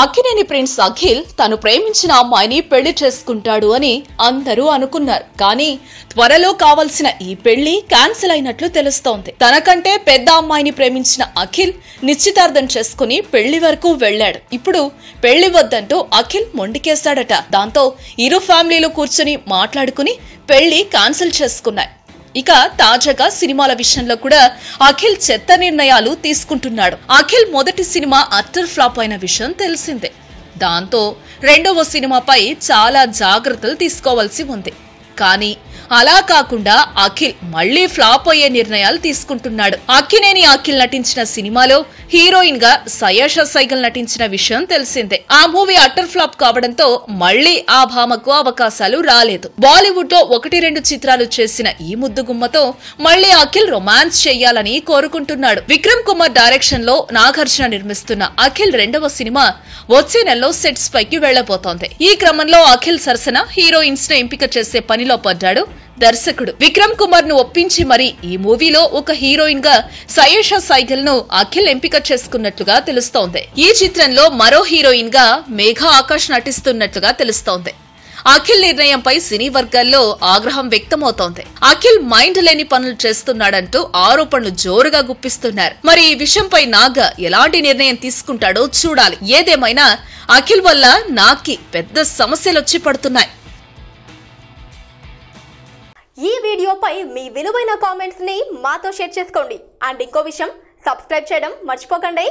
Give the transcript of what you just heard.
Akkineni prince Akhil తను ప్రేమించిన అమ్మాయిని పెళ్లి చేసుకుంటాడు అని అందరూ అనుకున్నారు. కానీ త్వరలో కావాల్సిన ఈ పెళ్లి క్యాన్సిల్ అయినట్లు తెలుస్తోంది. తనకంటే పెద్ద అమ్మాయిని ప్రేమించిన అఖిల్ నిశ్చితార్థం చేసుకుని పెళ్లి వరకు వెళ్లాడు. ఇప్పుడు పెళ్లి వద్దంటూ అఖిల్ మొండికేశాడట. దాంతో ఇరు ఫ్యామిలీలు కూర్చుని మాట్లాడుకుని పెళ్లి క్యాన్సిల్ చేసుకున్నాయి. ఇక తాజాగా సినిమాల విషయంలో కూడా అఖిల్ చెత్త నిర్ణయాలు తీసుకుంటున్నాడు. అఖిల్ మొదటి సినిమా అట్టర్ ఫ్లాప్ అయిన విషయం తెలిసిందే. దాంతో రెండవ సినిమాపై చాలా జాగ్రత్తలు తీసుకోవాల్సి ఉంది. కానీ అలా కాకుండా అఖిల్ మళ్లీ ఫ్లాప్ అయ్యే నిర్ణయాలు తీసుకుంటున్నాడు. అక్కినేని అఖిల్ నటించిన సినిమాలో హీరోయిన్ గా సయేషా సైగల్ నటించిన విషయం తెలిసిందే. ఆ మూవీ అట్టర్ ఫ్లాప్ కావడంతో మళ్లీ ఆ భామకు అవకాశాలు రాలేదు. బాలీవుడ్ లో 1-2 చిత్రాలు చేసిన ఈ ముద్దుగుమ్మతో మళ్లీ అఖిల్ రొమాన్స్ చెయ్యాలని కోరుకుంటున్నాడు. విక్రమ్ కుమార్ డైరెక్షన్ లో నాగార్జున నిర్మిస్తున్న అఖిల్ రెండవ సినిమా వచ్చే నెలలో సెట్స్ పైకి వెళ్లబోతోంది. ఈ క్రమంలో అఖిల్ సరసన హీరోయిన్స్ ను ఎంపిక చేసే పనిలో పడ్డాడు దర్శకుడు. విక్రమ్ కుమార్ ను ఒప్పించి మరి ఈ మూవీలో ఒక హీరోయిన్ గా సయేషా సైగల్ ను అఖిల్ ఎంపిక చేసుకున్నట్లుగా తెలుస్తోంది. ఈ చిత్రంలో మరో హీరోయిన్ గా మేఘా ఆకాష్ నటిస్తున్నట్లుగా తెలుస్తోంది. అఖిల్ నిర్ణయంపై సినీ వర్గాల్లో ఆగ్రహం వ్యక్తమవుతోంది. అఖిల్ మైండ్ లేని పనులు చేస్తున్నాడంటూ ఆరోపణలు జోరుగా గుప్పిస్తున్నారు. మరి ఈ విషయంపై నాగ్ ఎలాంటి నిర్ణయం తీసుకుంటాడో చూడాలి. ఏదేమైనా అఖిల్ వల్ల నాగ్కి పెద్ద సమస్యలొచ్చి పడుతున్నాయి. ఈ వీడియోపై మీ విలువైన కామెంట్స్ ని మాతో షేర్ చేసుకోండి. అండ్ ఇంకో విషయం, సబ్స్క్రైబ్ చేయడం మర్చిపోకండి.